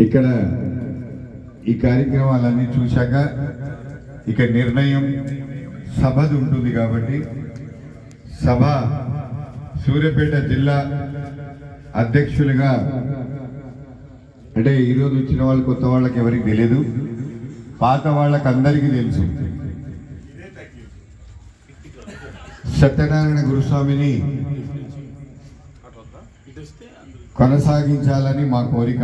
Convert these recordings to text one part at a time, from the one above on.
ఇక్కడ ఈ కార్యక్రమాలన్నీ చూశాక ఇక నిర్ణయం సభది ఉంటుంది కాబట్టి సభ సూర్యాపేట జిల్లా అధ్యక్షులుగా అంటే ఈరోజు వచ్చిన వాళ్ళు కొత్త వాళ్ళకి ఎవరికి తెలియదు, పాత వాళ్ళకి అందరికీ తెలుసు. సత్యనారాయణ గురుస్వామిని కొనసాగించాలని మా కోరిక.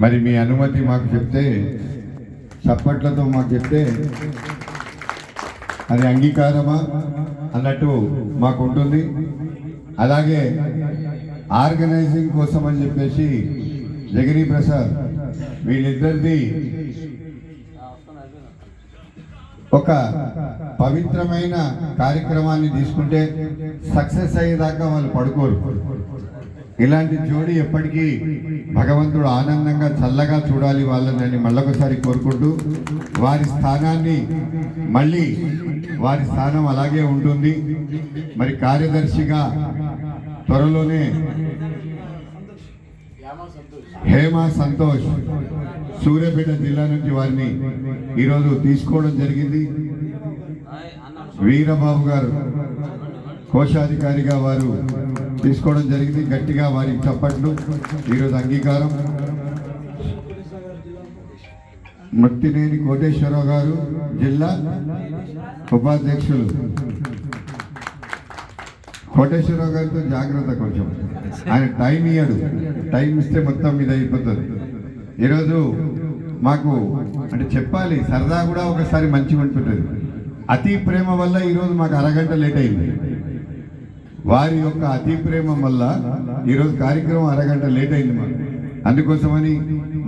మరి మీ అనుమతి మాకు చెప్తే, చప్పట్లతో మాకు చెప్తే అది అంగీకారమా అన్నట్టు మాకు ఉంటుంది. అలాగే ఆర్గనైజింగ్ కోసం అని చెప్పేసి జగనీ ప్రసాద్ వీళ్ళిద్దరిది ఒక పవిత్రమైన కార్యక్రమాన్ని తీసుకుంటే సక్సెస్ అయ్యేదాకా వాళ్ళు పడుకోరు. ఇలాంటి జోడి ఎప్పటికీ భగవంతుడు ఆనందంగా చల్లగా చూడాలి వాళ్ళని మళ్ళొకసారి కోరుకుంటూ, వారి స్థానాన్ని మళ్ళీ వారి స్థానం అలాగే ఉంటుంది. మరి కార్యదర్శిగా త్వరలోనే హేమ సంతోష్ సూర్యాపేట జిల్లా నుంచి వారిని ఈరోజు తీసుకోవడం జరిగింది. వీరబాబు గారు కోశాధికారిగా వారు తీసుకోవడం జరిగింది. గట్టిగా వారికి చప్పట్లు. ఈరోజు అంగీకారం. మట్టినేని కోటేశ్వరరావు గారు జిల్లా ఉపాధ్యక్షులు. కోటేశ్వరరావు గారితో జాగ్రత్త, కొంచెం ఆయన టైం ఇయ్యాడు, టైం ఇస్తే మొత్తం మీద అయిపోతుంది. ఈరోజు మాకు అంటే చెప్పాలి, సరదా కూడా ఒకసారి మంచిగా ఉంటుంటుంది. అతి ప్రేమ వల్ల ఈరోజు మాకు అరగంట లేట్ అయింది. వారి యొక్క అతి ప్రేమ వల్ల ఈరోజు కార్యక్రమం అరగంట లేట్ అయింది మాకు. అందుకోసమని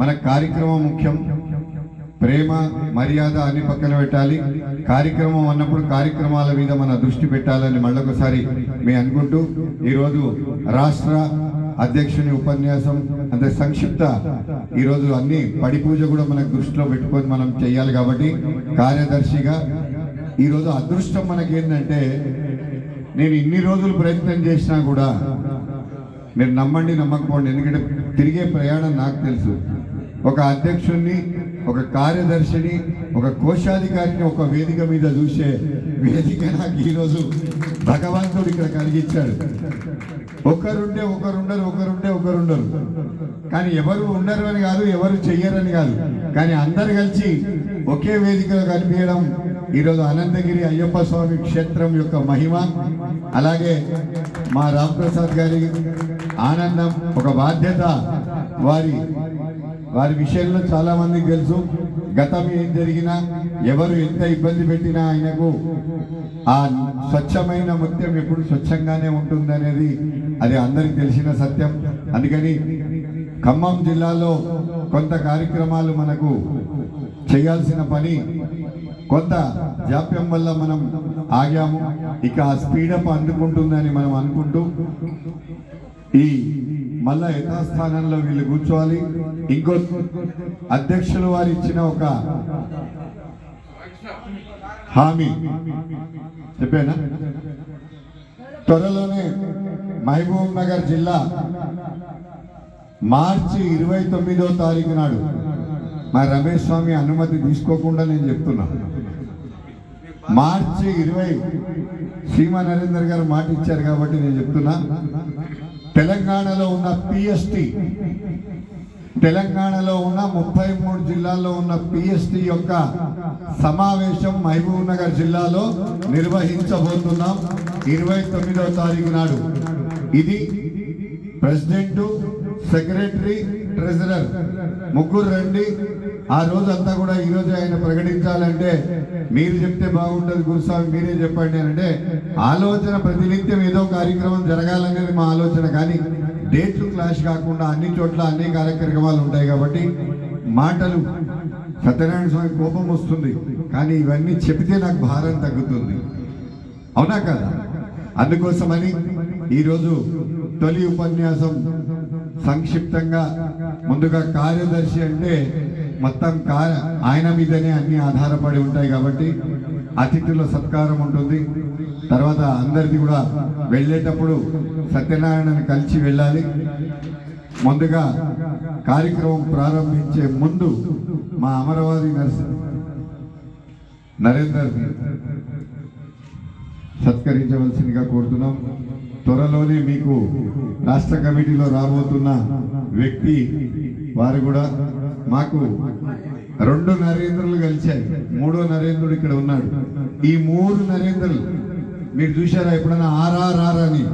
మన కార్యక్రమం ముఖ్యం. ప్రేమ మర్యాద అన్ని పక్కన పెట్టాలి. కార్యక్రమం అన్నప్పుడు కార్యక్రమాల మీద మన దృష్టి పెట్టాలని మళ్ళొకసారి మేము అనుకుంటూ, ఈరోజు రాష్ట్ర అధ్యక్షుని ఉపన్యాసం అంటే సంక్షిప్త, ఈరోజు అన్ని పడి పూజ కూడా మనకు దృష్టిలో పెట్టుకొని మనం చేయాలి. కాబట్టి కార్యదర్శిగా ఈరోజు అదృష్టం మనకేంటంటే, నేను ఇన్ని రోజులు ప్రయత్నం చేసినా కూడా, మీరు నమ్మండి నమ్మకపోండి, ఎందుకంటే తిరిగే ప్రయాణం నాకు తెలుసు. ఒక అధ్యక్షుడిని, ఒక కార్యదర్శిని, ఒక కోశాధికారిని ఒక వేదిక మీద చూసే వేదిక నాకు ఈరోజు భగవంతుడు ఇక్కడ కలిగించాడు. ఒకరుంటే ఒకరుండరు, ఒకరుంటే ఒకరుండరు. కానీ ఎవరు ఉండరు అని కాదు, ఎవరు చెయ్యరని కాదు, కానీ అందరు కలిసి ఒకే వేదికలో కనిపించడం ఈరోజు అనంతగిరి అయ్యప్ప స్వామి క్షేత్రం యొక్క మహిమ. అలాగే మా రాంప్రసాద్ గారి ఆనందం, ఒక బాధ్యత. వారి విషయంలో చాలా మందికి తెలుసు. గతం ఏం జరిగినా, ఎవరు ఎంత ఇబ్బంది పెట్టినా ఆయనకు ఆ స్వచ్ఛమైన ముత్యం ఎప్పుడు స్వచ్ఛంగానే ఉంటుంది అనేది అది అందరికి తెలిసిన సత్యం. అందుకని ఖమ్మం జిల్లాలో కొంత కార్యక్రమాలు మనకు చేయాల్సిన పని కొంత జాప్యం వల్ల మనం ఆగాము. ఇక ఆ స్పీడప్ అందుకుంటుందని మనం అనుకుంటూ, ఈ మళ్ళా యథాస్థానంలో వీళ్ళు కూర్చోవాలి. ఇంకో అధ్యక్షులు వారు ఇచ్చిన ఒక హామీ చెప్పానా, త్వరలోనే మహబూబ్ నగర్ జిల్లా మార్చి 29వ తారీఖు నాడు మా రమేష్ స్వామి అనుమతి తీసుకోకుండా నేను చెప్తున్నా, మార్చి 20 సీమా నరేందర్ గారు మాట ఇచ్చారు కాబట్టి నేను చెప్తున్నా, తెలంగాణలో ఉన్న పిఎస్టి, తెలంగాణలో ఉన్న 33 జిల్లాల్లో ఉన్న పిఎస్టి యొక్క సమావేశం మహబూబ్ నగర్ జిల్లాలో నిర్వహించబోతున్నాం 29వ తారీఖు నాడు. ఇది ప్రెసిడెంట్, సెక్రటరీ, ట్రెజరర్ ముగ్గురు రండి. ఆ రోజు అంతా కూడా ఈ రోజు ఆయన ప్రకటించాలంటే మీరు చెప్తే బాగుంటుంది గురుస్వామి, మీరే చెప్పండి అని అంటే ఆలోచన ప్రతినిత్యం ఏదో కార్యక్రమం జరగాలనేది మా ఆలోచన. కానీ డేట్లు క్లాష్ కాకుండా అన్ని చోట్ల అన్ని కార్యక్రమాలు ఉంటాయి కాబట్టి మాటలు సత్యనారాయణ స్వామి కోపం వస్తుంది, కానీ ఇవన్నీ చెబితే నాకు భారం తగ్గుతుంది. అవునా కదా? అందుకోసమని ఈరోజు తొలి ఉపన్యాసం సంక్షిప్తంగా ముందుగా కార్యదర్శి అంటే మొత్తం ఆయన మీదనే అన్ని ఆధారపడి ఉంటాయి కాబట్టి అతిథుల సత్కారం ఉంటుంది. తర్వాత అందరిది కూడా వెళ్ళేటప్పుడు సత్యనారాయణని కలిసి వెళ్ళాలి. ముందుగా కార్యక్రమం ప్రారంభించే ముందు మా అమరావతి నరేందర్ సత్కరించవలసిందిగా కోరుతున్నాం. త్వరలోనే మీకు రాష్ట్ర కమిటీలో రాబోతున్న వ్యక్తి వారు కూడా మాకు 2 నరేంద్రులు కలిశాయి. 3వ నరేంద్రుడు ఇక్కడ ఉన్నాడు. ఈ 3 నరేంద్రులు మీరు చూశారా ఎప్పుడైనా ఆర్ఆర్ఆర్ అని?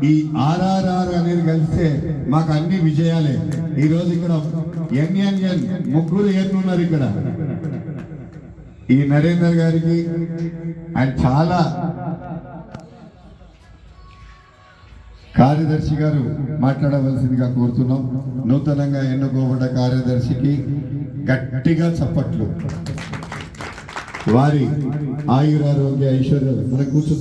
ఈ ఆర్ఆర్ఆర్ అనేది కలిస్తే మాకు అన్ని విజయాలే. ఈరోజు ఇక్కడ ఎన్ఎన్ఎన్ ముగ్గురు ఉన్నారు ఇక్కడ. ఈ నరేందర్ గారికి ఆయన చాలా కార్యదర్శి గారు మాట్లాడవలసిందిగా కోరుతున్నాం. నూతనంగా ఎన్నుకోబడ్డ కార్యదర్శికి గట్టిగా చప్పట్లు. వారి ఆయురారోగ్య ఐశ్వర్యాలు మనం కూర్చున్నాం.